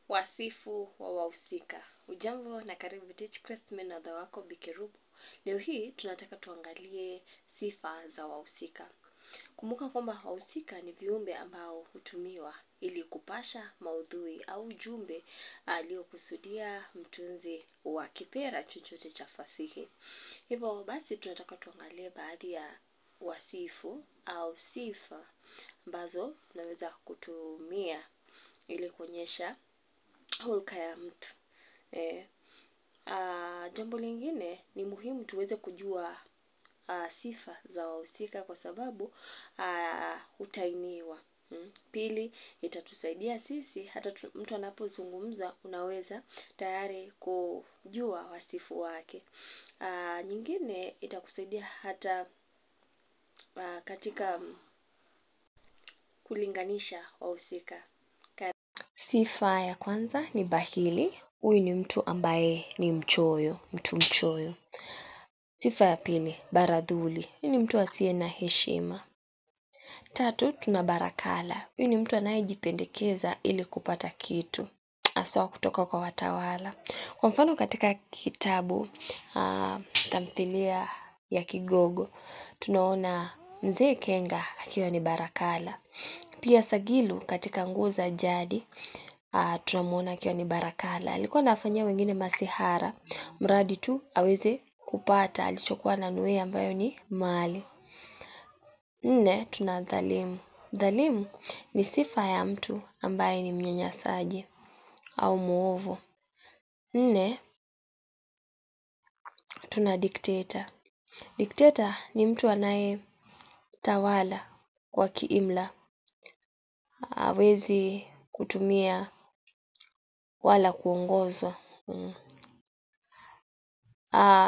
Wasifu wa wahusika. Ujambo na karibu Teachkrest, mimi na dada wako Bikerubu. Leo hii tunataka tuangalie sifa za wahusika. Kumbuka kwamba wahusika ni viumbe ambao hutumiwa ili kupasha maudhui au ujumbe aliokusudia mtunzi wa kipera chochote cha fasihi. Hivyo basi tunataka tuangalie baadhi ya wasifu au sifa ambazo tunaweza kutumia ili kuonyesha hulka ya mtu. Jambo lingine ni muhimu tuweze kujua sifa za wahusika kwa sababu hutainiwa. Pili, itatusaidia sisi hata mtu anapozungumza unaweza tayari kujua wasifu wake. Nyingine itakusaidia hata katika kulinganisha wahusika. Sifa ya kwanza ni bahili. Huyu ni mtu ambaye ni mchoyo, mtu mchoyo. Sifa ya pili, baradhuli. Huyu ni mtu asiye na heshima. Tatu, tuna barakala. Huyu ni mtu anayejipendekeza ili kupata kitu, haswa kutoka kwa watawala. Kwa mfano katika kitabu tamthilia ya Kigogo, tunaona Mzee Kenga akiwa ni barakala. Pia Sagilu katika Nguo za Jadi, tunamuona akiwa ni barakala. Alikuwa anafanyia wengine masihara, mradi tu aweze kupata alichokuwa ananuia ambayo ni mali. 4, tuna dhalimu. Dhalimu ni sifa ya mtu ambaye ni mnyanyasaji au muovu. 4, tuna dikteta. Dikteta ni mtu anayetawala kwa kiimla. Hawezi kutumia wala kuongozwa.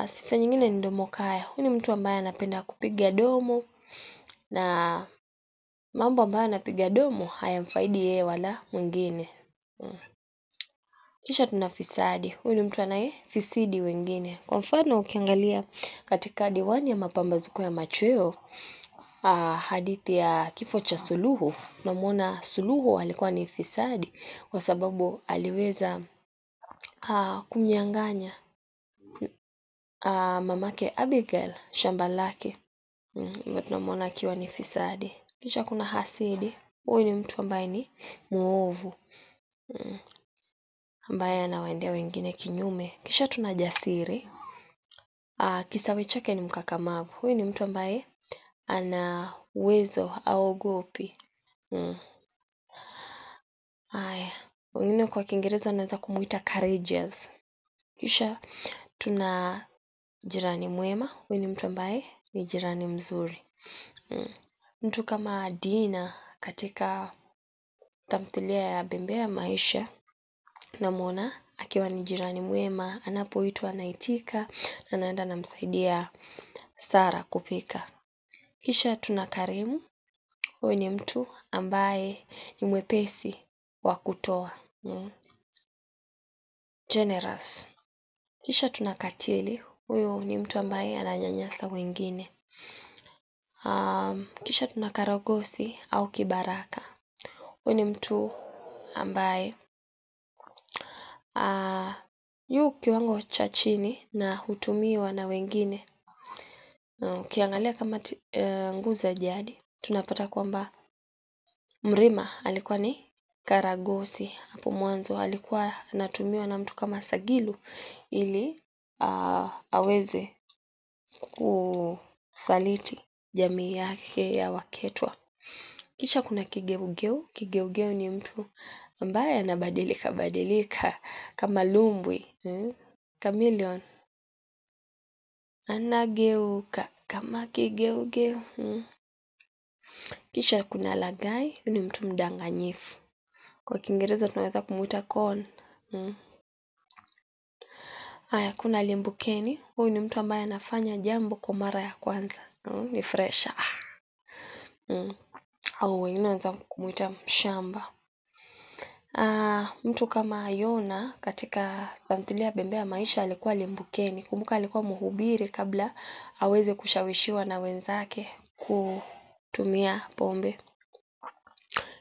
Sifa nyingine ni domokaya. Huyu ni mtu ambaye anapenda kupiga domo na mambo ambayo anapiga domo hayamfaidi yeye wala mwingine. Kisha tuna fisadi. Huyu ni mtu anayefisidi wengine. Kwa mfano ukiangalia katika Diwani ya Mapambazuko ya Machweo, hadithi ya Kifo cha Suluhu, tunamuona Suluhu alikuwa ni fisadi kwa sababu aliweza kumnyang'anya mamake Abigail shamba lake. Tunamuona akiwa ni fisadi. Kisha kuna hasidi. Huyu ni mtu ambaye ni muovu, ambaye anawaendea wengine kinyume. Kisha tuna jasiri. Kisawe chake ni mkakamavu. Huyu ni mtu ambaye ana uwezo, haogopi. Wengine kwa Kiingereza wanaweza kumuita courageous. Kisha tuna jirani mwema. Huyu ni mtu ambaye ni jirani mzuri. Mtu kama Dina katika tamthilia ya Bembea ya Maisha, tunamuona akiwa ni jirani mwema, anapoitwa anaitika na anaenda anamsaidia Sara kupika. Kisha tuna Karimu. Huyu ni mtu ambaye ni mwepesi wa kutoa. Generous. Kisha tuna Katili. Huyu ni mtu ambaye ananyanyasa wengine. Kisha tuna Karagosi au Kibaraka. Huyu ni mtu ambaye yu kiwango cha chini na hutumiwa na wengine. Ukiangalia kama Nguu za Jadi, tunapata kwamba Mrima alikuwa ni Karagosi. Hapo mwanzo alikuwa anatumiwa na mtu kama Sagilu ili aweze kusaliti jamii yake ya Waketwa. Kisha kuna Kigeugeu. Kigeugeu ni mtu ambaye anabadilika kama lumbwi, chameleon. Anageuka kama kigeugeu. Kisha kuna Lagai. Huyu ni mtu mdanganyifu. Kwa Kiingereza tunaweza kumuita con. Kuna Limbukeni. Huyu ni mtu ambaye anafanya jambo kwa mara ya kwanza. Ni fresha. Au wengine wanaweza kumuita mshamba. Mtu kama Yona katika tamthilia Bembea ya Maisha alikuwa limbukeni. Kumbuka alikuwa mhubiri kabla aweze kushawishiwa na wenzake kutumia pombe.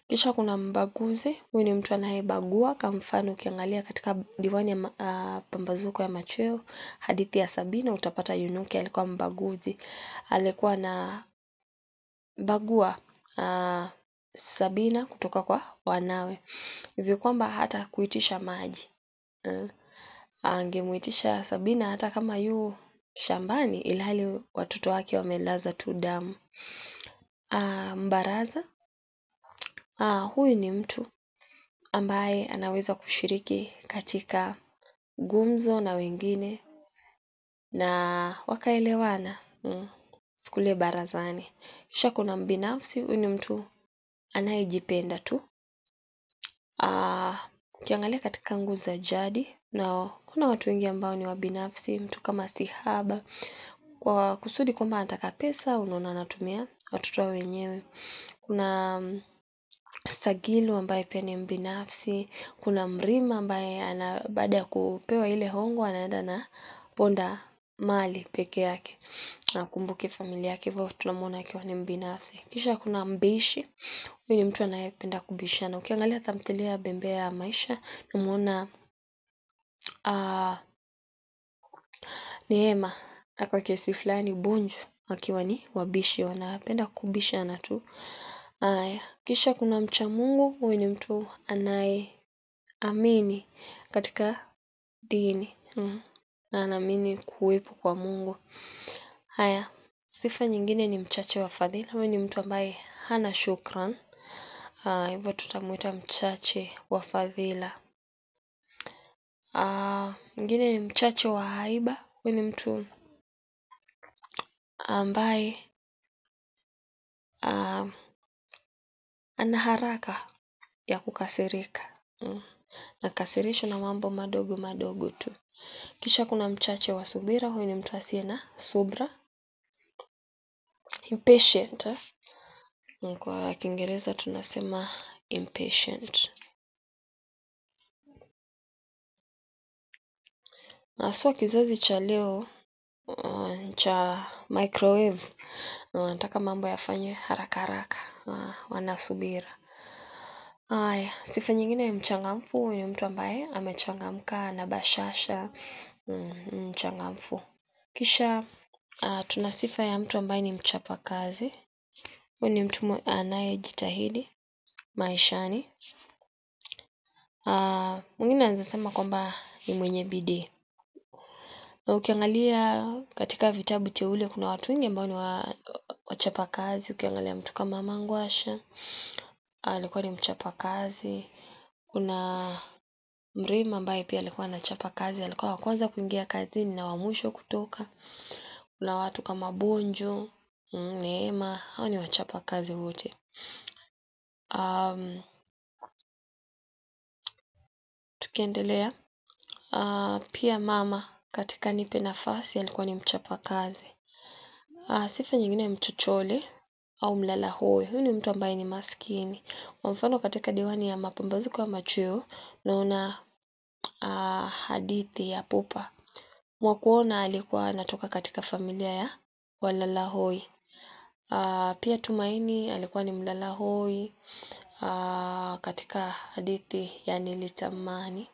Kisha kuna mbaguzi, huyu ni mtu anayebagua. Kwa mfano ukiangalia katika diwani ya pambazuko ya machweo, hadithi ya Sabina, utapata Yunuki alikuwa mbaguzi. Alikuwa na bagua Sabina kutoka kwa wanawe. Hivyo kwamba hata kuitisha maji. Angemuitisha Sabina hata kama yu shambani, ilhali watoto wake wamelaza tu damu. Mbaraza, huyu ni mtu ambaye anaweza kushiriki katika gumzo na wengine na wakaelewana kule barazani. Kisha kuna mbinafsi, huyu ni mtu anayejipenda tu. Ukiangalia katika nguzo za jadi, na kuna watu wengi ambao ni wabinafsi. Mtu kama Sihaba, kwa kusudi kwamba anataka pesa, unaona anatumia watoto wao wenyewe. Kuna Sagilu ambaye pia ni mbinafsi. Kuna Mrima ambaye baada ya kupewa ile hongo anaenda na ponda mali peke yake, akumbuke familia yake. Hivyo tunamuona akiwa ni mbinafsi. Kisha kuna Mbishi, huyu ni mtu anayependa kubishana. Ukiangalia tamthilia ya Bembea ya Maisha, tunamuona Neema kwa kesi fulani Bunju akiwa ni wabishi, wanapenda kubishana tu. Kisha kuna Mcha Mungu, huyu ni mtu anayeamini katika dini na anaamini kuwepo kwa Mungu. Sifa nyingine ni mchache wa fadhila. Huyu ni mtu ambaye hana shukran, hivyo tutamuita mchache wa fadhila. Mwingine ni mchache wa haiba. Huyu ni mtu ambaye ana haraka ya kukasirika, nakasirishwa na mambo madogo madogo tu. Kisha kuna mchache wa subira. Huyu ni mtu asiye na subra, impatient. Kwa Kiingereza tunasema impatient. Haswa kizazi cha leo cha microwave, wanataka mambo yafanywe haraka haraka, wanasubira. Sifa nyingine ni mchangamfu. Huyu ni mtu ambaye amechangamka na bashasha, mchangamfu. Kisha tuna sifa ya mtu ambaye ni mchapakazi. Huyu ni mtu anayejitahidi maishani. Mwingine anaweza sema kwamba ni mwenye bidii. Na ukiangalia katika vitabu teule, kuna watu wengi ambao ni wachapakazi. Ukiangalia mtu kama Mangwasha, alikuwa ni mchapakazi. Kuna Mrima ambaye pia alikuwa anachapa kazi, alikuwa wa kwanza kuingia kazini na wa mwisho kutoka. Kuna watu kama Bonjo, Neema, hao ni wachapa kazi wote. Tukiendelea, pia mama katika Nipe Nafasi alikuwa ni mchapa kazi. Sifa nyingine ni mchochole au mlala hoi. Huyu ni mtu ambaye ni maskini. Kwa mfano katika diwani ya Mapambazuko ya Machweo, naona hadithi ya Pupa Mwakuona alikuwa anatoka katika familia ya walala hoi. Pia Tumaini alikuwa ni mlala hoi katika hadithi ya Nilitamani.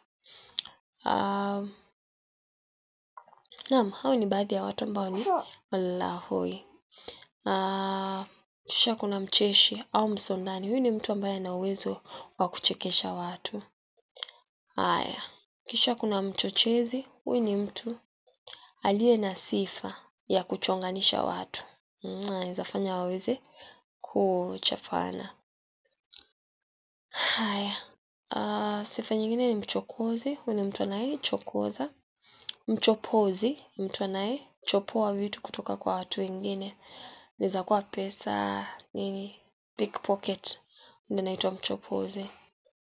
Naam, hao ni baadhi ya watu ambao ni walala hoi. Kisha kuna Mcheshi au Msondani. Huyu ni mtu ambaye ana uwezo wa kuchekesha watu. Kisha kuna Mchochezi. Huyu ni mtu aliye na sifa ya kuchonganisha watu. Anaweza fanya waweze kuchafana. Sifa nyingine ni Mchokozi. Huyu ni mtu anayechokoza. Mchopozi, mtu anayechopoa vitu kutoka kwa watu wengine. Inaweza kuwa pesa, pickpocket, ndio anaitwa mchopozi.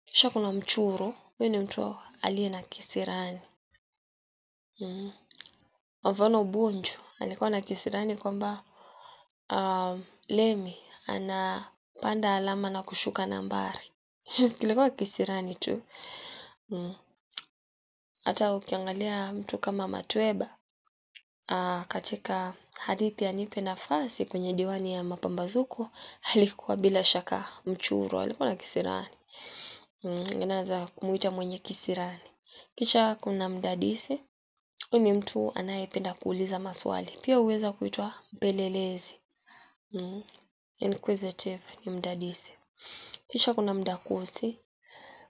Kisha kuna Mchuro. Huyu ni mtu aliye na kisirani. Kwa mfano Bunju alikuwa na kisirani kwamba Lemi anapanda alama na kushuka nambari. Kilikuwa kisirani tu. Hata ukiangalia mtu kama Matweba katika hadithi ya Nipe Nafasi kwenye diwani ya mapambazuko alikuwa bila shaka mchuro, alikuwa na kisirani. Naweza kumuita mwenye kisirani. Kisha kuna mdadisi. Huyu ni mtu anayependa kuuliza maswali. Pia huweza kuitwa mpelelezi. Inquisitive ni mdadisi. Kisha kuna mdakusi.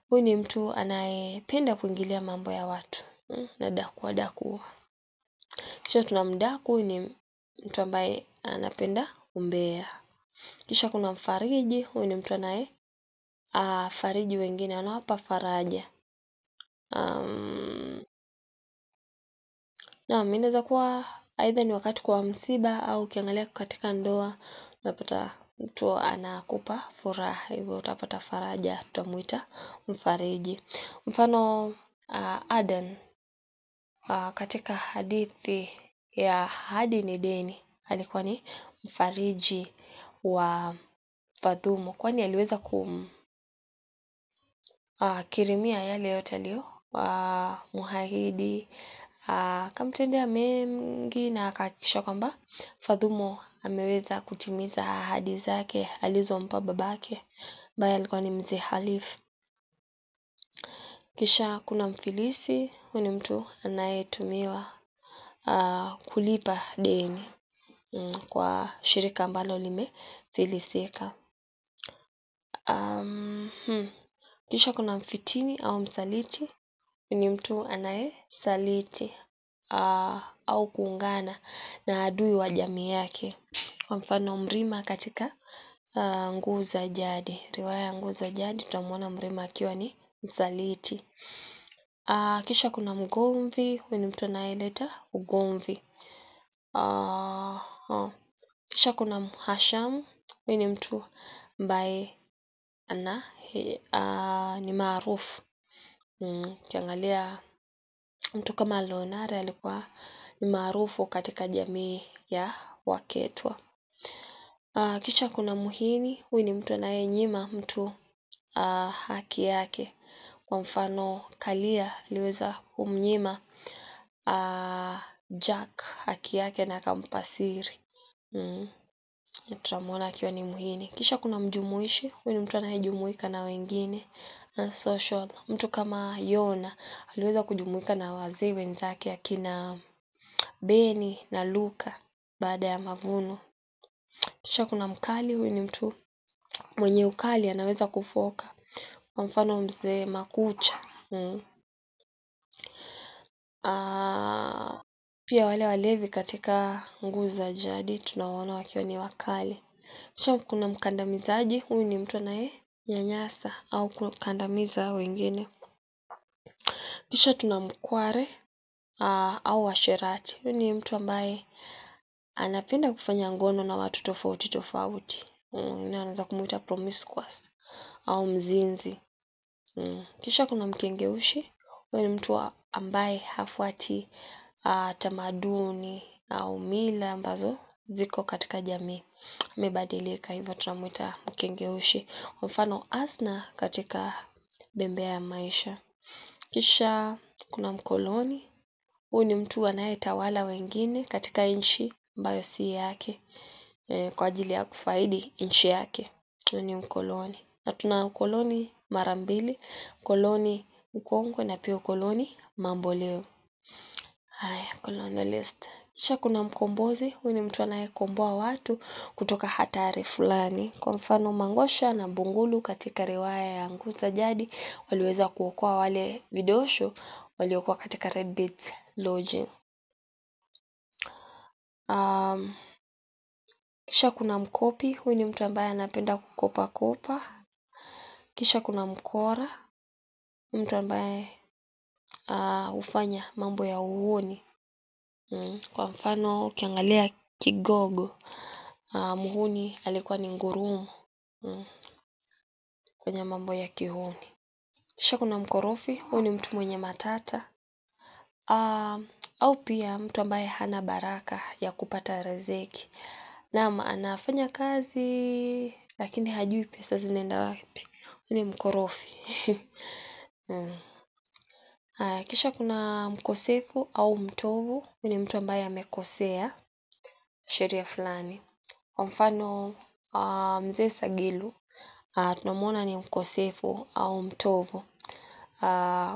Huyu ni mtu anayependa kuingilia mambo ya watu. Na dakua. Kisha tuna mdaku. Huyu ni mtu ambaye anapenda umbea. Kisha kuna mfariji. Huyu ni mtu anaye fariji wengine, anawapa faraja. Naam, inaweza kuwa aidha ni wakati kwa msiba au ukiangalia katika ndoa unapata mtu anakupa furaha, hivyo utapata faraja, tutamuita mfariji. Mfano Adan katika hadithi ya Ahadi ni Deni alikuwa ni mfariji wa Fadhumo, kwani aliweza kirimia yale yote aliyo muahidi, akamtendea mengi na akahakikisha kwamba Fadhumo ameweza kutimiza ahadi zake alizompa babake ambaye alikuwa ni mzee Halifu. Kisha kuna mfilisi. Huyu ni mtu anayetumiwa kulipa deni kwa shirika ambalo limefilisika. Kisha kuna mfitini au msaliti. Ni mtu anayesaliti au kuungana na adui wa jamii yake. Kwa mfano Mrima katika Nguu za Jadi. Riwaya ya Nguu za Jadi tutamuona Mrima akiwa ni msaliti. Kisha kuna mgomvi. Huyu ni mtu anayeleta ugomvi. Kisha kuna mhashamu. Huyu ni mtu ambaye ni maarufu. Ukiangalia mtu kama Lonare alikuwa ni maarufu katika jamii ya Waketwa. Kisha kuna muhini. Huyu ni mtu anayenyima mtu haki yake. Kwa mfano Kalia aliweza kumnyima Jack haki yake na akampa siri. Tutamuona akiwa ni muhini. Kisha kuna mjumuishi. Huyu ni mtu anayejumuika na wengine. Social. Mtu kama Yona aliweza kujumuika na wazee wenzake akina Beni na Luka baada ya mavuno. Kisha kuna mkali. Huyu ni mtu mwenye ukali, anaweza kufoka. Kwa mfano mzee Makucha. Pia wale walevi katika Nguu za Jadi tunawaona wakiwa ni wakali. Kisha kuna mkandamizaji. Huyu ni mtu anayenyanyasa au kukandamiza wengine. Kisha tuna mkware au washerati. Huyu ni mtu ambaye anapenda kufanya ngono na watu tofauti tofauti. Unaweza kumuita promiscuous au mzinzi. Kisha kuna mkengeushi. Huyu ni mtu ambaye hafuati tamaduni au mila ambazo ziko katika jamii. Amebadilika, hivyo tunamuita mkengeushi. Kwa mfano Asna katika Bembea ya Maisha. Kisha kuna mkoloni. Huyu ni mtu anayetawala wengine katika nchi ambayo si yake kwa ajili ya kufaidi nchi yake. Huyu ni mkoloni. Na tuna ukoloni mara mbili, ukoloni mkongwe na pia ukoloni mamboleo. Haya, colonialist. Kisha kuna mkombozi. Huyu ni mtu anayekomboa watu kutoka hatari fulani. Kwa mfano Mangosha na Bungulu katika riwaya ya Nguu za Jadi waliweza kuokoa wale vidosho waliokuwa katika Red Beach Lodging. Kisha kuna mkopi. Huyu ni mtu ambaye anapenda kukopa. Kisha kuna mkora. Mtu ambaye hufanya mambo ya uhuni. Kwa mfano ukiangalia Kigogo, muhuni alikuwa ni ngurumo kwenye mambo ya kihuni. Kisha kuna mkorofi. Huyu ni mtu mwenye matata au pia mtu ambaye hana baraka ya kupata riziki. Naam, anafanya kazi lakini hajui pesa zinaenda wapi. Huyu ni mkorofi. Kisha kuna mkosefu au mtovu. Huyu ni mtu ambaye amekosea sheria fulani. Kwa mfano mzee Sagilu tunamuona ni mkosefu au mtovu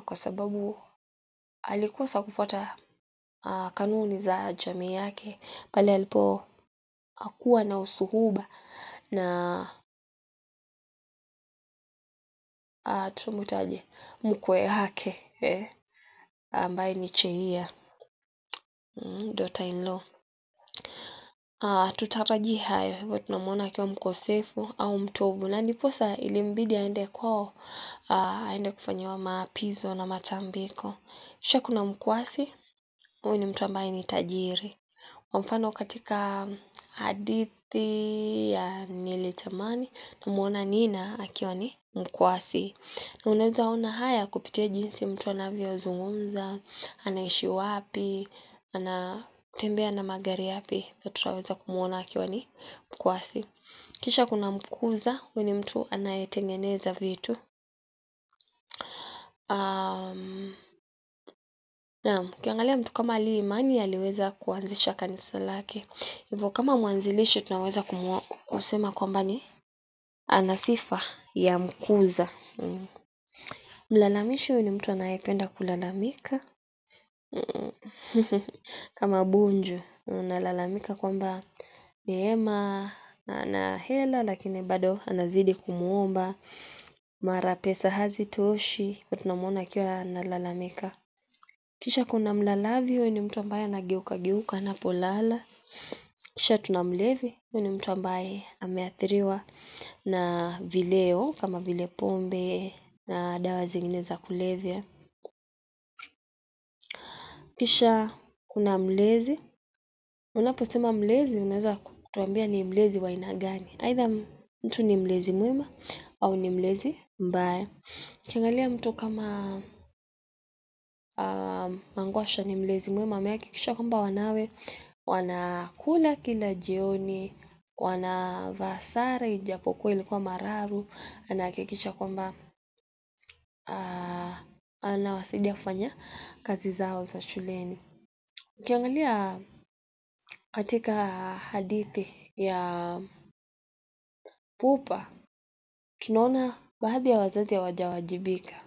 kwa sababu alikosa kufuata kanuni za jamii yake pale alipo hakuwa na usuhuba na tumutaje mkwe wake ambaye ni Cheia, daughter in law. Tutarajie hayo, hivyo tunamuona akiwa mkosefu au mtovu, na ndiposa ilimbidi aende kwao, aende kufanyiwa maapizo na matambiko. Kisha kuna mkwasi, huyu ni mtu ambaye ni tajiri. Kwa mfano katika hadithi ya Nilitamani, tunamuona Nina akiwa ni mkwasi. Na unaweza ona haya kupitia jinsi mtu anavyozungumza, anaishi wapi, anatembea na magari yapi, tutaweza kumuona akiwa ni mkwasi. Kisha kuna mkuza, huyu ni mtu anayetengeneza vitu. Naam, ukiangalia mtu kama Ali Imani aliweza kuanzisha kanisa lake. Hivyo kama mwanzilishi tunaweza kusema kwamba ni ana sifa ya mkuza. Mlalamishi huyu ni mtu anayependa kulalamika. Kama Bunju, analalamika kwamba Neema ana hela lakini bado anazidi kumuomba. Mara pesa hazitoshi, tunamuona akiwa analalamika. Kisha kuna mlalavi, huyu ni mtu ambaye anageuka geuka anapolala. Kisha tuna mlevi, huyu ni mtu ambaye ameathiriwa na vileo kama vile pombe na dawa zingine za kulevya. Kisha kuna mlezi. Unaposema mlezi unaweza kutuambia ni mlezi wa aina gani? Aidha mtu ni mlezi mwema au ni mlezi mbaya. Ukiangalia mtu kama Mangwasha ni mlezi mwema, amehakikisha kwamba wanawe wanakula kila jioni, wanavaa sare ijapokuwa ilikuwa mararu, anahakikisha kwamba anawasaidia kufanya kazi zao za shuleni. Ukiangalia katika hadithi ya Pupa, tunaona baadhi ya wazazi hawajawajibika.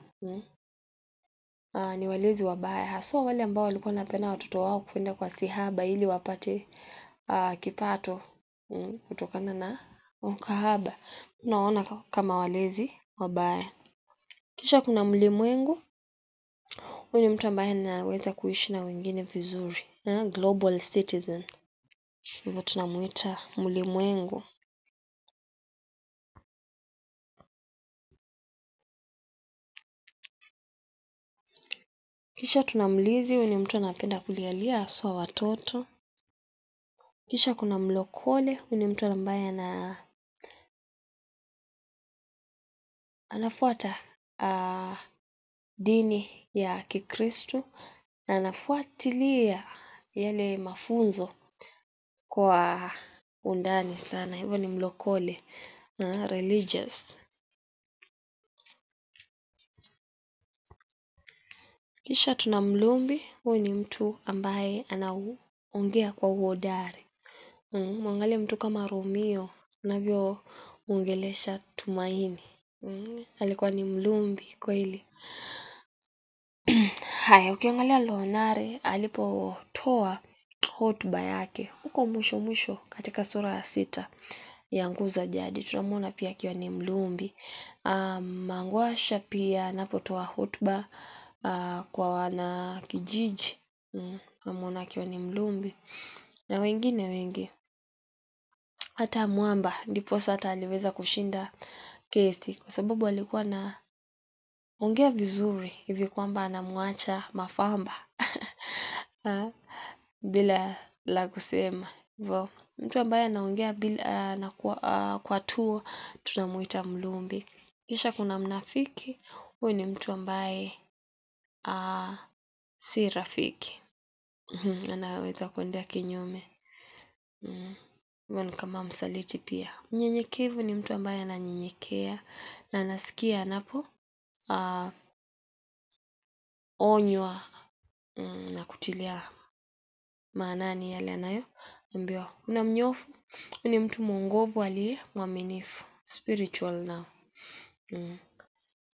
Ni walezi wabaya, haswa wale ambao walikuwa wanapenda watoto wao kwenda kwa sihaba ili wapate kipato kutokana na ukahaba. Tunaona kama walezi wabaya. Kisha kuna mlimwengu. Huyu ni mtu ambaye anaweza kuishi na wengine vizuri, global citizen. Hivyo tunamuita mlimwengu. Kisha tuna mlizi, huyu ni mtu anapenda kulialia haswa watoto. Kisha kuna mlokole, huyu ni mtu ambaye anafuata dini ya Kikristo na anafuatilia yale mafunzo kwa undani sana. Hivyo ni mlokole, religious. Kisha tuna mlumbi, huyu ni mtu ambaye anaongea kwa uhodari. Mwangalie mtu kama Romeo anavyoongelesha Tumaini. Alikuwa ni mlumbi kweli. Haya, ukiangalia Lonare alipotoa hotuba yake huko mwisho katika sura ya 6 ya Nguu za Jadi, tunamuona pia akiwa ni mlumbi. Mangwasha pia anapotoa hotuba kwa wana kijiji, tunamuona akiwa ni mlumbi, na wengine wengi. Hata Mwamba ndiposa hata aliweza kushinda kesi kwa sababu alikuwa na ongea vizuri hivi kwamba anamwacha Mafamba bila la kusema. Hivyo mtu ambaye anaongea bila na kwa tuo tunamuita mlumbi. Kisha kuna mnafiki, huyu ni mtu ambaye si rafiki. Anaweza kuendea kinyume. Hivyo ni kama msaliti pia. Mnyenyekevu ni mtu ambaye ananyenyekea na anasikia anapo onywa na kutilia maanani yale ambiwa kuna mnyofu, huyu ni mtu mwongovu aliye mwaminifu, spiritual now.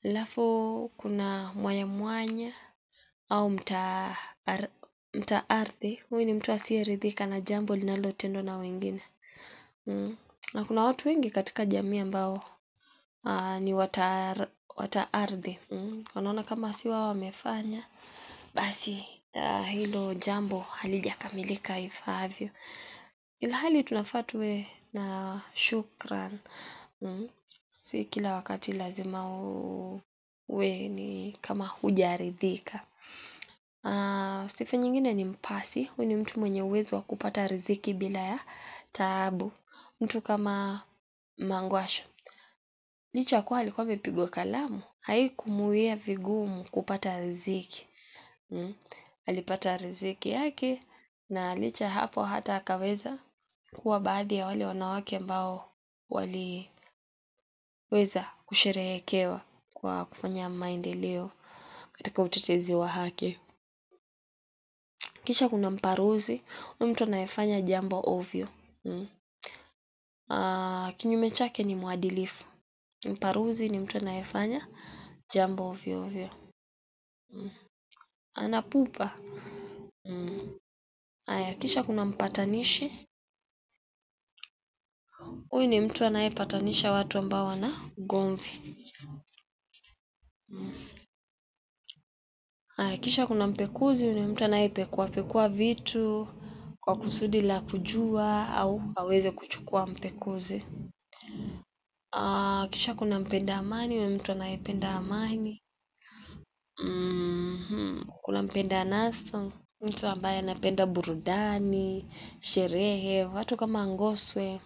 Alafu kuna mwaya mwanya au mtaardhi, huyu ni mtu asiyeridhika na jambo linalotendwa na wengine. Na kuna watu wengi katika jamii ambao ni wataardhi. Wanaona kama si wao wamefanya, basi hilo jambo halijakamilika ifaavyo. Ilhali tunafaa tuwe na shukran. Si kila wakati lazima uwe ni kama hujaridhika. Sifa nyingine ni mpasi. Huyu ni mtu mwenye uwezo wa kupata riziki bila ya taabu. Mtu kama Mangwasho, licha ya kuwa alikuwa amepigwa kalamu, haikumuwia vigumu kupata riziki. Alipata riziki yake, na licha hapo hata akaweza kuwa baadhi ya wale wanawake ambao waliweza kusherehekewa kwa kufanya maendeleo katika utetezi wa haki. Kisha kuna mparuzi, mtu anayefanya jambo ovyo. Kinyume chake ni mwadilifu. Mparuzi ni mtu anayefanya jambo ovyo ovyo. Ana pupa. Kisha kuna mpatanishi. Huyu ni mtu anayepatanisha watu ambao wana ugomvi. Kisha kuna mpekuzi. Huyu ni mtu anayepekua vitu kwa kusudi la kujua au aweze kuchukua mpekuzi. Kisha kuna mpenda amani. Huyu ni mtu anayependa amani. Kuna mpenda anasa, mtu ambaye anapenda burudani, sherehe, watu kama Ngoswe,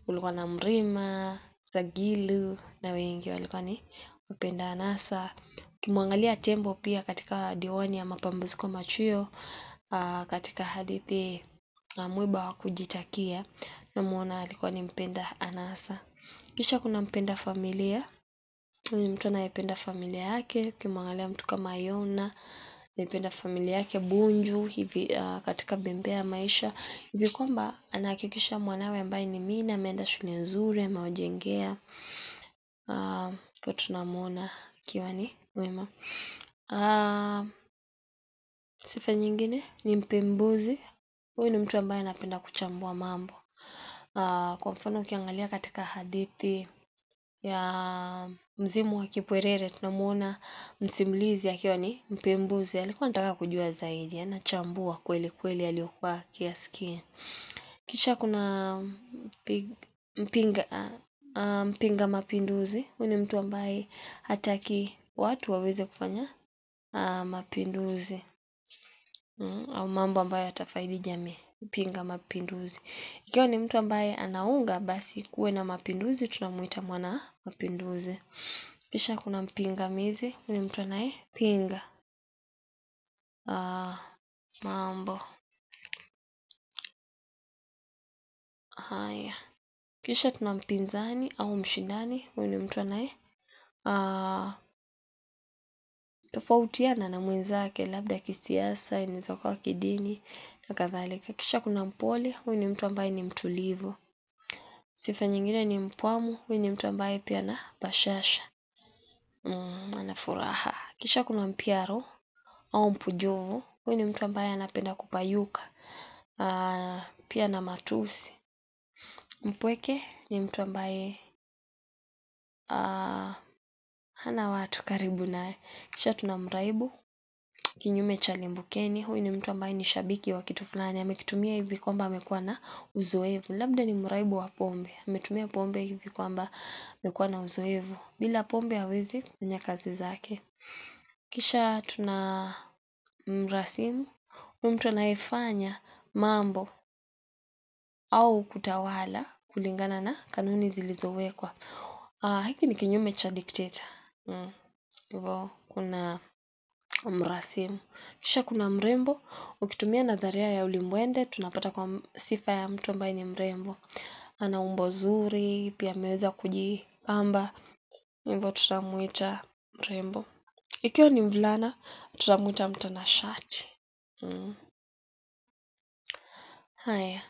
kulikuwa na Mrima, Zagilu na wengi walikuwa ni wapenda anasa. Ukimwangalia tembo pia katika diwani ya mapambazuko machweo, katika hadithi Mwiba wa Kujitakia, namuona alikuwa ni mpenda anasa. Kisha kuna mpenda familia. Ni mtu anayependa familia yake. Ukimwangalia mtu kama Yona, anayependa familia yake. Bunju hivi katika Bembea ya Maisha, hivi kwamba anahakikisha mwanawe ambaye ni Mina ameenda shule nzuri, amewajengea. Kwa tunamuona akiwa ni mwema. Sifa nyingine ni mpembuzi. Huyu ni mtu ambaye anapenda kuchambua mambo. Kwa mfano ukiangalia katika hadithi ya Mzimu wa Kipwerere, tunamuona msimulizi akiwa ni mpembuzi. Alikuwa anataka kujua zaidi, anachambua kweli kweli aliyokuwa akiyasikia. Kisha kuna mpinga mapinduzi. Huyu ni mtu ambaye hataki watu waweze kufanya mapinduzi au mambo ambayo yatafaidi jamii. Mpinga mapinduzi. Ikiwa ni mtu ambaye anaunga, basi kuwe na mapinduzi, tunamuita mwana mapinduzi. Kisha kuna mpingamizi. Huyu ni mtu anayepinga mambo haya. Kisha tuna mpinzani au mshindani. Huyu ni mtu anaye tofautiana na mwenzake, labda kisiasa, inaweza kuwa kidini na kadhalika. Kisha kuna mpole. Huyu ni mtu ambaye ni mtulivu. Sifa nyingine ni mpwamu. Huyu ni mtu ambaye pia ana bashasha, ana furaha. Kisha kuna mpyaro au mpujuvu. Huyu ni mtu ambaye anapenda kupayuka, pia na matusi. Mpweke ni mtu ambaye hana watu karibu naye. Kisha tuna mraibu, kinyume cha limbukeni. Huyu ni mtu ambaye ni shabiki wa kitu fulani, amekitumia hivi kwamba amekuwa na uzoefu. Labda ni mraibu wa pombe, ametumia pombe hivi kwamba amekuwa na uzoefu. Bila pombe hawezi kufanya kazi zake. Kisha tuna mrasimu. Huyu mtu anayefanya mambo au kutawala kulingana na kanuni zilizowekwa. Hiki ni kinyume cha dikteta. Hivyo kuna mrasimu. Kisha kuna mrembo. Ukitumia nadharia ya ulimbwende, tunapata kwa sifa ya mtu ambaye ni mrembo. Ana umbo zuri, pia ameweza kujipamba. Hivyo tutamuita mrembo. Ikiwa ni mvulana, tutamuita mtanashati. Haya.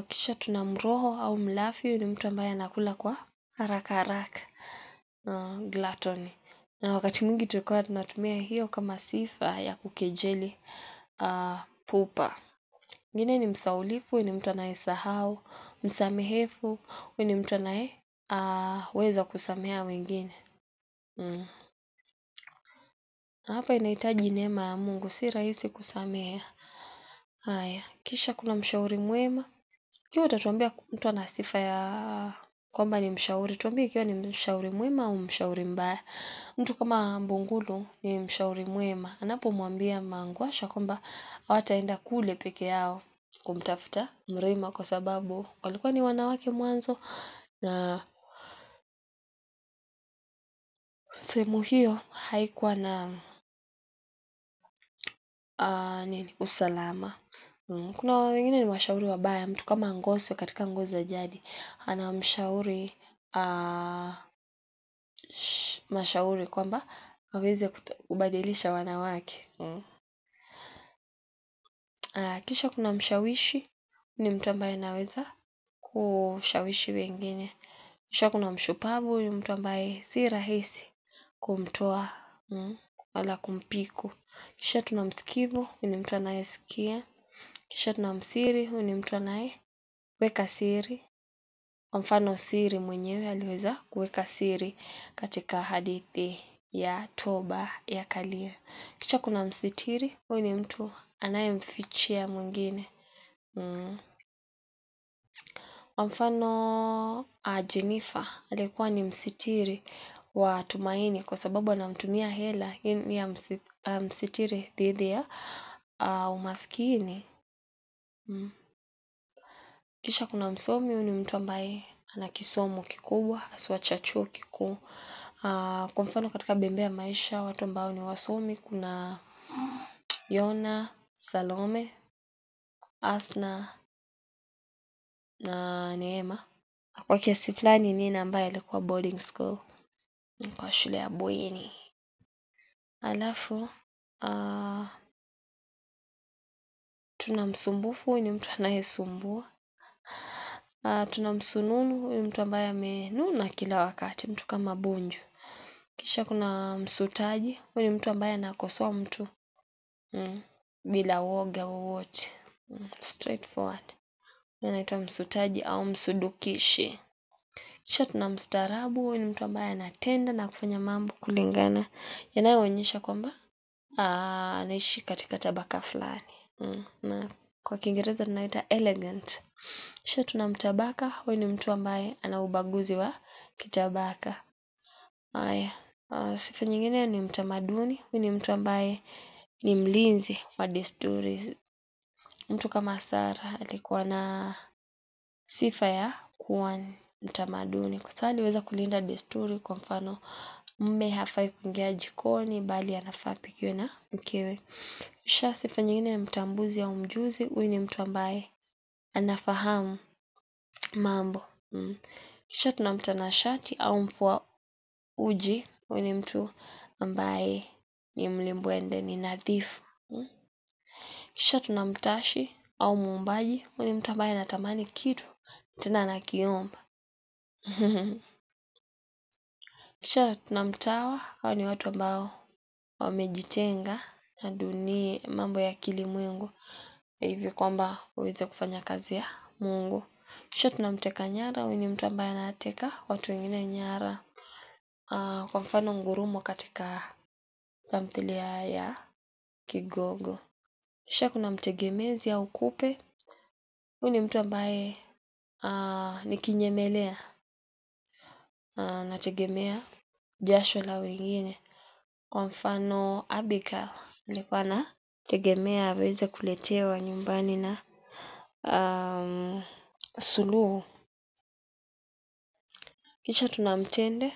Kisha tuna mroho au mlafi, huyu ni mtu ambaye anakula kwa haraka haraka. Gluttony. Na wakati mwingi tulikuwa tunatumia hiyo kama sifa ya kukejeli pupa. Mwingine ni msahaulifu, huyu ni mtu anayesahau. Msamehevu, huyu ni mtu anayeweza kusamehea wengine. Hapa inahitaji neema ya Mungu, si rahisi kusamehea. Haya, kisha kuna mshauri mwema. Ikiwa utatuambia mtu ana sifa ya kwamba ni mshauri, tuambie ikiwa ni mshauri mwema au mshauri mbaya. Mtu kama Mbungulu ni mshauri mwema. Anapomwambia Mangwasha kwamba hawataenda kule peke yao kumtafuta Mrima kwa sababu walikuwa ni wanawake mwanzo na sehemu hiyo haikuwa na usalama. Kuna wengine ni washauri wabaya. Mtu kama Ngoswe katika Ngoo za Jadi anamshauri mashauri kwamba aweze kubadilisha wanawake. Kisha kuna mshawishi, ni mtu ambaye anaweza kushawishi wengine. Kisha kuna mshupavu, ni mtu ambaye si rahisi kumtoa wala kumpiku. Kisha tuna msikivu, ni mtu anayesikia. Kisha tuna msiri, huyu ni mtu anayeweka siri. Kwa mfano Siri mwenyewe aliweza kuweka siri katika hadithi ya Toba ya Kalia. Kisha kuna msitiri, huyu ni mtu anayemfichia mwingine. Kwa mfano Jennifer alikuwa ni msitiri wa Tumaini kwa sababu anamtumia hela ili amsitiri dhidi ya umaskini. Kisha kuna msomi, huyu ni mtu ambaye ana kisomo kikubwa haswa cha chuo kikuu. Kwa mfano katika Bembea Maisha, watu ambao ni wasomi kuna Yona, Salome, Asna na Neema. Kwa kiasi fulani Nina ambaye alikuwa boarding school kwa shule ya bweni. Alafu tuna msumbufu, huyu ni mtu anayesumbua. Tuna msununu, huyu mtu ambaye amenuna kila wakati, mtu kama Bunju. Kisha kuna msutaji, huyu ni mtu ambaye anakosoa mtu bila woga wowote, straightforward. Anaitwa msutaji au msudukishi. Kisha tuna mstaarabu, huyu ni mtu ambaye anatenda na kufanya mambo kulingana yanayoonyesha kwamba anaishi katika tabaka fulani. Na kwa Kiingereza tunaita elegant. Kisha tuna mtabaka, huyu ni mtu ambaye ana ubaguzi wa kitabaka. Haya, sifa nyingine ni mtamaduni, huyu ni mtu ambaye ni mlinzi wa desturi. Mtu kama Sara alikuwa na sifa ya kuwa mtamaduni kwa sababu aliweza kulinda desturi. Kwa mfano mume hafai kuingia jikoni bali anafaa apikiwe na mkewe. Kisha sifa nyingine ni mtambuzi au mjuzi, huyu ni mtu ambaye anafahamu mambo. Kisha tuna mtanashati au mfua uji, huyu ni mtu ambaye ni mlimbwende, ni nadhifu. Kisha tuna mtashi au muombaji, huyu ni mtu ambaye anatamani kitu tena anakiomba. Kisha tuna mtawa, hao ni watu ambao wamejitenga na dunia, mambo ya kilimwengu, hivi kwamba waweze kufanya kazi ya Mungu. Kisha tuna mteka nyara, huyu ni mtu ambaye anateka watu wengine nyara. Kwa mfano Ngurumo katika tamthilia ya Kigogo. Kisha kuna mtegemezi au kupe, huyu ni mtu ambaye ni kinyemelea, anategemea jasho la wengine. Kwa mfano Abigail alikuwa anategemea aweze kuletewa nyumbani na Suluhu. Kisha tuna mtende,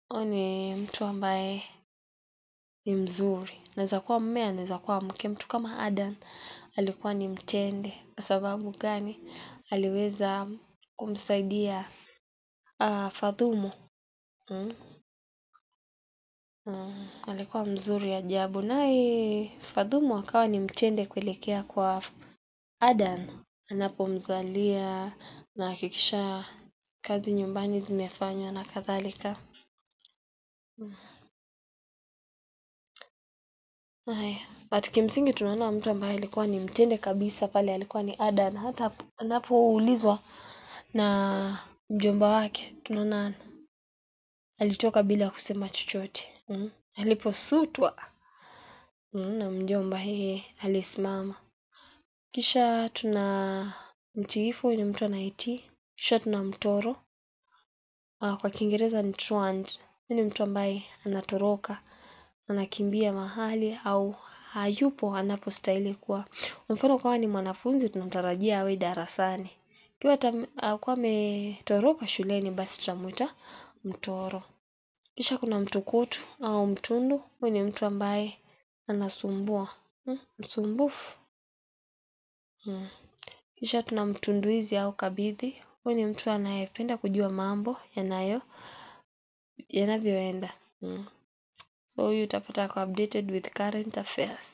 huyu ni mtu ambaye ni mzuri, anaweza kuwa mume, anaweza kuwa mke. Mtu kama Adan alikuwa ni mtende. Kwa sababu gani? Aliweza kumsaidia Fadhumu. Alikuwa mzuri ajabu, naye Fadhumu akawa ni mtende kuelekea kwa Adan anapomzalia na hakikisha kazi nyumbani zimefanywa na kadhalika. But kimsingi tunaona mtu ambaye alikuwa ni mtende kabisa pale alikuwa ni Adan. Hata anapoulizwa na mjomba wake tunaona alitoka bila kusema chochote. Aliposutwa na mjomba, yeye alisimama. Kisha tuna mtiifu, ni mtu anayetii. Kisha tuna mtoro, kwa Kiingereza ni truant. Ni mtu ambaye anatoroka, anakimbia mahali au hayupo anapostahili kuwa. Mfano kama ni mwanafunzi tunatarajia awe darasani. Ikiwa atakuwa ametoroka shuleni, basi tutamuita mtoro. Kisha kuna mtukutu au mtundu. Huyu ni mtu ambaye anasumbua, msumbufu. Kisha tuna mtunduizi au kabidhi. Huyu ni mtu anayependa kujua mambo yanavyoenda. So huyu utapata ako updated with current affairs.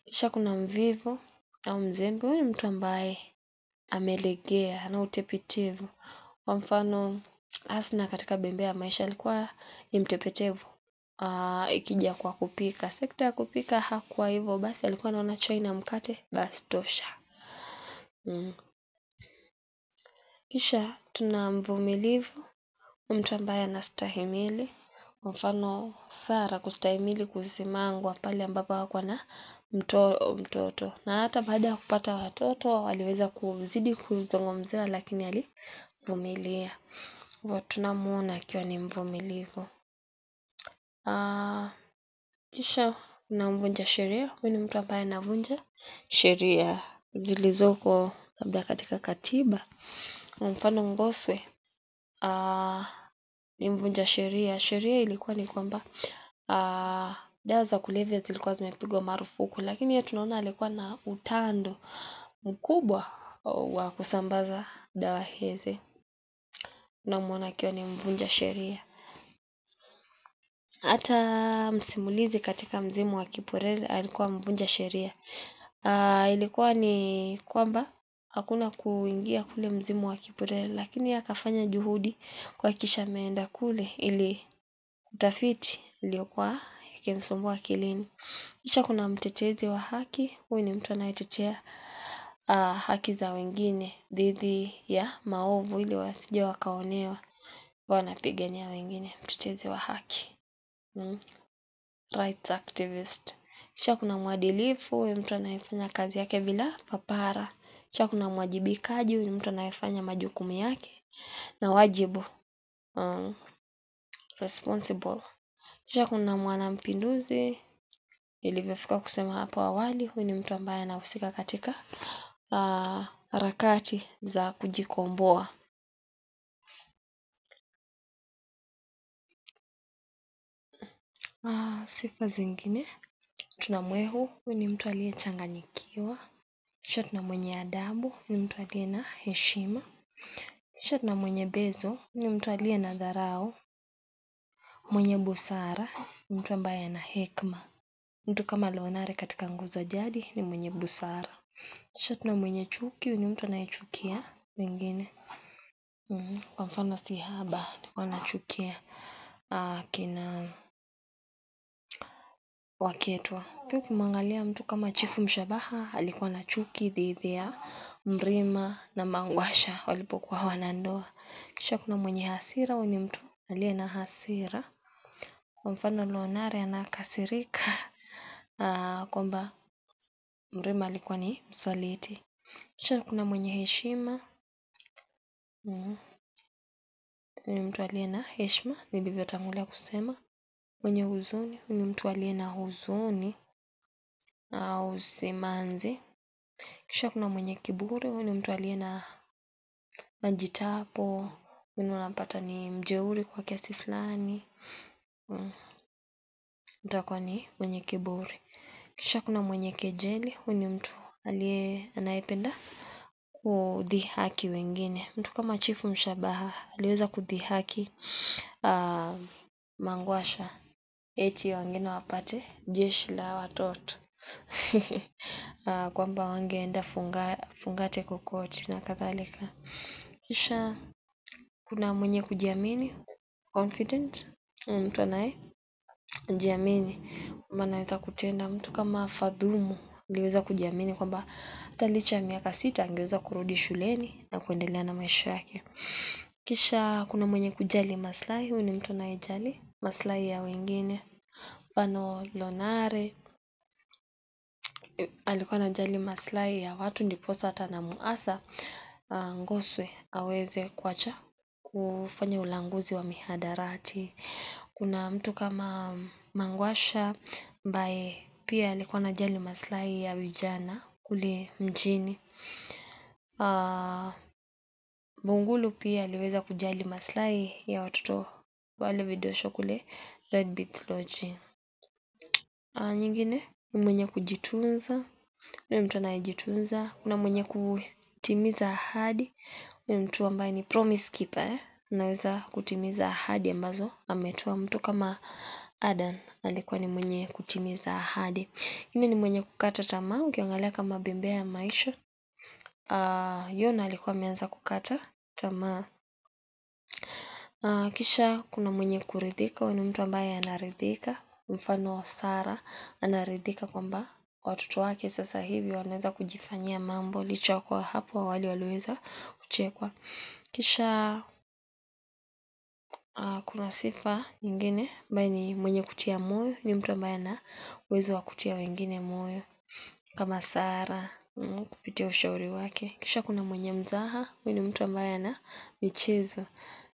Kisha kuna mvivu au mzembe. Huyu ni mtu ambaye amelegea, ana utepetevu. Kwa mfano Hasna katika Bembea ya Maisha alikuwa ni mtepetevu. Ikija kwa kupika, sekta ya kupika hakuwa hivyo, basi alikuwa anaona chai na mkate basi tosha. Kisha tuna mvumilivu, mtu ambaye anastahimili. Kwa mfano Sara kustahimili kusimangwa pale ambapo hakuwa na mtoto, na hata baada ya kupata watoto waliweza kuzidi kuzungumziwa, lakini alivumilia. Hivyo tunamuona akiwa ni mvumilivu. Kisha kuna mvunja sheria. Huyu ni mtu ambaye anavunja sheria zilizoko labda katika katiba. Kwa mfano Ngoswe ni mvunja sheria. Sheria ilikuwa ni kwamba dawa za kulevya zilikuwa zimepigwa marufuku, lakini yeye tunaona alikuwa na utando mkubwa wa kusambaza dawa hizi. Tunamuona akiwa ni mvunja sheria. Hata msimulizi katika Mzimu wa Kipurere alikuwa mvunja sheria. Ilikuwa ni kwamba hakuna kuingia kule Mzimu wa Kipurere, lakini akafanya juhudi kuhakikisha ameenda kule ili kutafiti iliyokuwa ikimsumbua akilini. Kisha kuna mtetezi wa haki. Huyu ni mtu anayetetea haki za wengine dhidi ya maovu ili wasije wakaonewa. Wanapigania wengine, mtetezi wa haki. Rights activist. Kisha kuna mwadilifu. Huyu mtu anayefanya kazi yake bila papara. Kisha kuna mwajibikaji. Huyu mtu anayefanya majukumu yake na wajibu, responsible. Kisha kuna mwanampinduzi. Nilivyofika kusema hapo awali, huyu ni mtu ambaye anahusika katika harakati za kujikomboa. Sifa zingine tuna mwehu. Huyu ni mtu aliyechanganyikiwa. Kisha tuna mwenye adabu. Ni mtu aliye na heshima. Kisha tuna mwenye bezo. Ni mtu aliye na dharau. Mwenye busara ni mtu ambaye ana hekima. Mtu kama Lonare katika Nguzo Jadi ni mwenye busara. Kisha tuna mwenye chuki. Ni mtu anayechukia wengine. Kwa mfano Sihaba anachukia kina Waketwa. Pia ukimwangalia mtu kama Chifu Mshabaha alikuwa na chuki dhidi ya Mrima na Mangwasha walipokuwa wanandoa. Kisha kuna mwenye hasira. Huyu ni mtu aliye na hasira. Kwa mfano Lonare anakasirika kwamba Mrima alikuwa ni msaliti. Kisha kuna mwenye heshima. Ni mtu aliye na heshima nilivyotangulia kusema. Mwenye huzuni. Huyu ni mtu aliye na huzuni au simanzi. Kisha kuna mwenye kiburi. Huyu ni mtu aliye na majitapo. Huyu unapata ni mjeuri kwa kiasi fulani. Itakuwa ni mwenye kiburi. Kisha kuna mwenye kejeli. Huyu ni mtu anayependa kudhihaki wengine. Mtu kama Chifu Mshabaha aliweza kudhihaki Mangwasha eti wengine wapate jeshi la watoto. kwamba wangeenda fungate kokote na kadhalika. Kisha kuna mwenye kujiamini, confident, mtu anayejiamini kwamba anaweza kutenda. Mtu kama Fadhumu aliweza kujiamini kwamba hata licha ya miaka 6 angeweza kurudi shuleni na kuendelea na maisha yake. Kisha kuna mwenye kujali maslahi, huyu ni mtu anayejali maslahi ya wengine. Mfano Lonare alikuwa anajali maslahi ya watu, ndiposa hata anamuasa Ngoswe aweze kuacha kufanya ulanguzi wa mihadarati. Kuna mtu kama Mangwasha ambaye pia alikuwa anajali maslahi ya vijana kule mjini. Bungulu pia aliweza kujali maslahi ya watoto wale vidosho kule Red Beach Lodge. Nyingine ni mwenye kujitunza, ni mtu anayejitunza. Kuna mwenye kutimiza ahadi, ni mtu ambaye ni promise keeper, anaweza kutimiza ahadi ambazo ametoa. Mtu kama Adan alikuwa ni mwenye kutimiza ahadi. Ni mwenye kukata tamaa, ukiangalia kama bembea ya maisha. Yona alikuwa ameanza kukata tamaa. Kisha kuna mwenye kuridhika, huyu ni mtu ambaye anaridhika. Mfano Sara anaridhika kwamba watoto wake sasa hivi wanaweza kujifanyia mambo licha kwa hapo awali waliweza kuchekwa. Kisha kuna sifa nyingine ambaye ni mwenye kutia moyo, ni mtu ambaye ana uwezo wa kutia wengine moyo kama Sara kupitia ushauri wake. Kisha kuna mwenye mzaha, huyu ni mtu ambaye ana michezo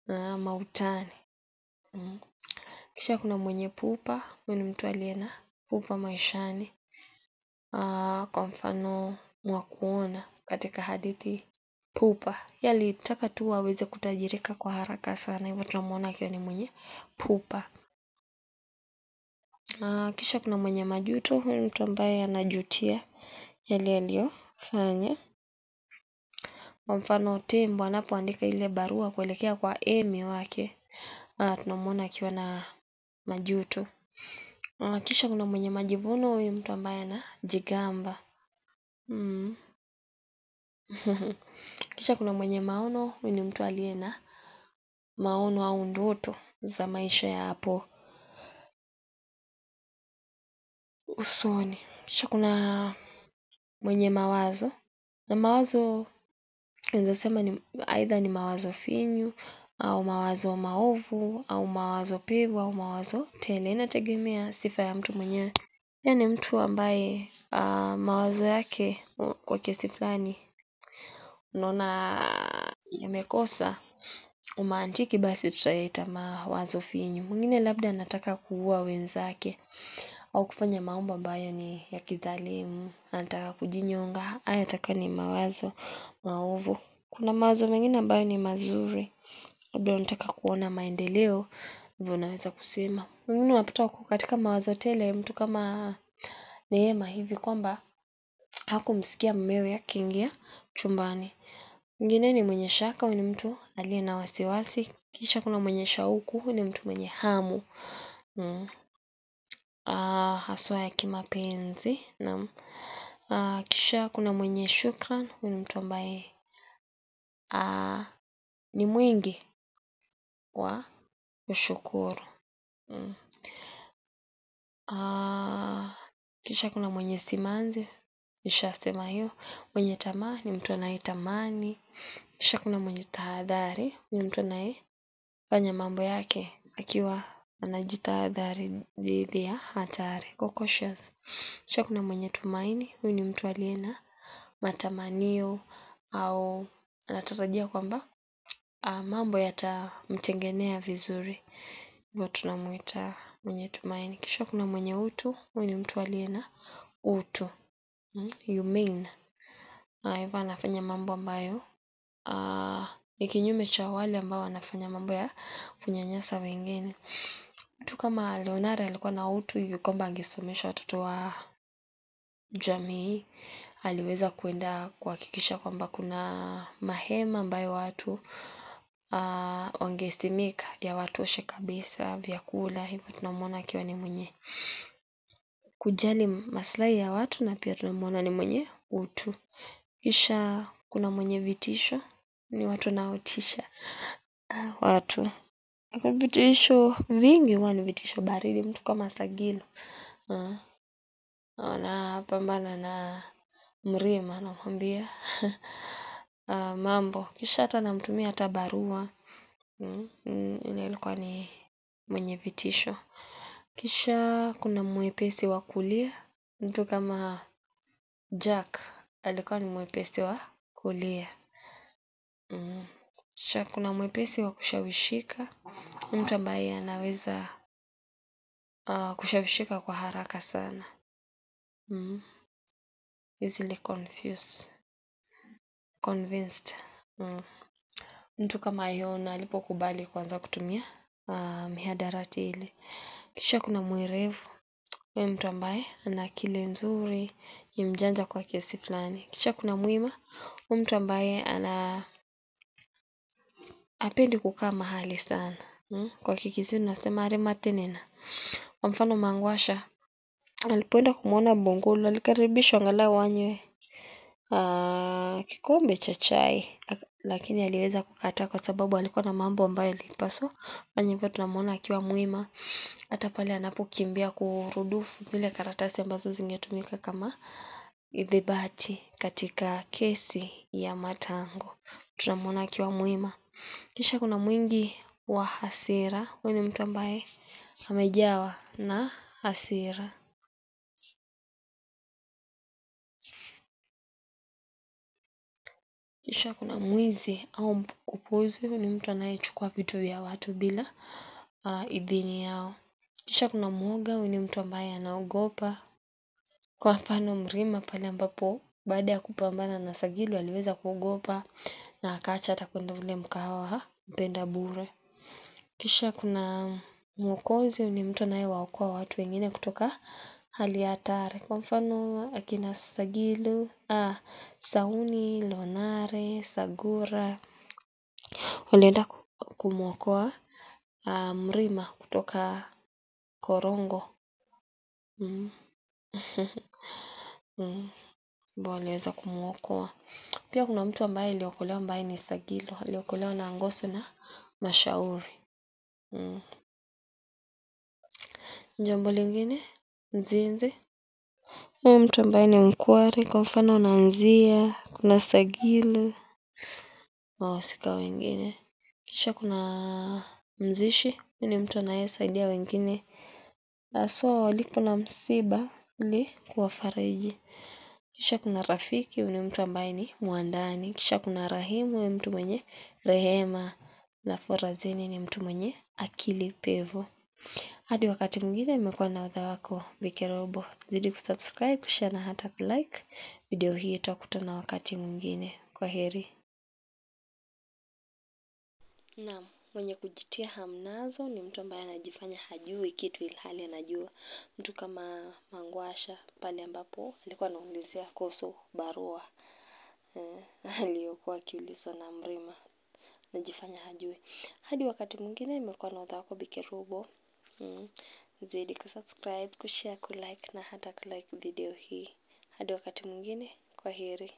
ama utani. Kisha kuna mwenye pupa, huyu ni mtu aliye na pupa maishani. Kwa mfano Mwakuona katika hadithi Pupa, yeye alitaka tu aweze kutajirika kwa haraka sana, hivyo tunamuona akiwa ni mwenye pupa. Kisha kuna mwenye majuto, huyu ni mtu ambaye anajutia yale aliyofanya. Kwa mfano Tembo anapoandika ile barua kuelekea kwa Emi wake, tunamuona akiwa na majuto. Kisha kuna mwenye majivuno, huyu mtu ambaye anajigamba. Kisha kuna mwenye maono, huyu ni mtu aliye na maono au ndoto za maisha ya hapo usoni. Kisha kuna mwenye mawazo, na mawazo naweza sema ni aidha ni mawazo finyu au mawazo maovu au mawazo pevu au mawazo tele, inategemea sifa ya mtu mwenyewe. Yaani mtu ambaye mawazo yake kwa kiasi fulani unaona yamekosa umantiki, basi tutayaita mawazo finyu. Mwingine labda anataka kuua wenzake au kufanya mambo ambayo ni ya kidhalimu, anataka kujinyonga, haya yatakuwa ni mawazo maovu. Kuna mawazo mengine ambayo ni mazuri, labda unataka kuona maendeleo, hivyo unaweza kusema. Mwingine unapata uko katika mawazo tele, mtu kama Neema hivi kwamba hakumsikia mumewe akiingia chumbani. Mwingine ni mwenye shaka, huyu ni mtu aliye na wasiwasi. Kisha kuna mwenye shauku, huyu ni mtu mwenye hamu haswa ya kimapenzi. Kisha kuna mwenye shukran, huyu ni mtu ambaye ni mwingi wa kushukuru. Kisha kuna mwenye simanzi, nishasema hiyo. Mwenye tamaa ni mtu anayetamani. Kisha kuna mwenye tahadhari, ni mtu anayefanya mambo yake akiwa anajitahadhari dhidi ya hatari, cautious. Kisha kuna mwenye tumaini, huyu ni mtu aliye na matamanio au anatarajia kwamba mambo yatamtengenea vizuri, hivyo tunamuita mwenye tumaini. Kisha kuna mwenye utu, huyu ni mtu aliye na utu, humane. Hivyo anafanya mambo ambayo ni kinyume cha wale ambao wanafanya mambo ya kunyanyasa wengine. Mtu kama Leonare alikuwa na utu hivi kwamba angesomesha watoto wa jamii. Aliweza kuenda kuhakikisha kwamba kuna mahema ambayo watu wangesimika yawatoshe kabisa vyakula. Hivyo tunamuona akiwa ni mwenye kujali maslahi ya watu, na pia tunamuona ni mwenye utu. Kisha kuna mwenye vitisho, ni watu wanaotisha watu. Vitisho vingi huwa ni vitisho baridi. Mtu kama Sagilo anapambana na Mrima, anamwambia mambo, kisha hata anamtumia hata barua. Ile ilikuwa ni mwenye vitisho. Kisha kuna mwepesi wa kulia. Mtu kama Jack alikuwa ni mwepesi wa kulia. Kisha kuna mwepesi wa kushawishika. Mtu ambaye anaweza kushawishika kwa haraka sana. Easily convinced. Mtu kama Yona alipokubali kuanza kutumia mihadarati ile. Kisha kuna mwerevu. Mtu ambaye ana akili nzuri, ni mjanja kwa kiasi fulani. Kisha kuna Mwima. Mtu ambaye hapendi kukaa mahali sana. Kwa Kikisii tunasema arima tenena. Kwa mfano Mangwasha alipoenda kumuona Bongolo, alikaribishwa angalau anywe kikombe cha chai, lakini aliweza kukataa kwa sababu alikuwa na mambo ambayo alipaswa fanya. Hivyo tunamuona akiwa Mwima hata pale anapokimbia kurudufu zile karatasi ambazo zingetumika kama idhibati katika kesi ya Matango. Tunamuona akiwa Mwima. Kisha kuna mwingi wa hasira. Huyu ni mtu ambaye amejawa na hasira. Kisha kuna mwizi au mkupuzi. Huyu ni mtu anayechukua vitu vya watu bila idhini yao. Kisha kuna mwoga. Huyu ni mtu ambaye anaogopa. Kwa mfano Mrima pale ambapo baada ya kupambana na Sagilo aliweza kuogopa na akaacha hata kwenda ule mkahawa mpenda bure. Kisha kuna mwokozi. Huyu ni mtu anayewaokoa watu wengine kutoka hali ya hatari. Kwa mfano akina Sagilo, Sauni, Lonare, Sagura walienda kumwokoa Mrima kutoka korongo. Waliweza kumwokoa. Pia kuna mtu ambaye aliokolewa ambaye ni Sagilo. Aliokolewa na Ngoso na Mashauri. Jambo lingine, Nzinzi. Huyu mtu ambaye ni mkware. Kwa mfano Nanzia, kuna Sagilo, wahusika wengine. Kisha kuna Mzishi. Huyu ni mtu anayesaidia wengine haswa walipo na msiba ili kuwafariji. Kisha kuna Rafiki. Huyu ni mtu ambaye ni mwandani. Kisha kuna Rahimu. Huyu mtu mwenye rehema. Na Forazini ni mtu mwenye akili pevu. Hadi wakati mwingine, nimekuwa na wadha wako Viki Robo. Zidi kusubscribe, kushare na hata kulike video hii. Tutakutana wakati mwingine. Kwaheri. Naam, mwenye kujitia hamnazo ni mtu ambaye anajifanya hajui kitu ilhali anajua. Mtu kama Mangwasha pale ambapo alikuwa anaulizia kuhusu barua aliyokuwa akiulizwa na Mrima, anajifanya hajui. Hadi wakati mwingine, nimekuwa na wadha wako Viki Robo. Zidi kusubscribe, kushare, kulike na hata kulike video hii. Hadi wakati mwingine, kwaheri.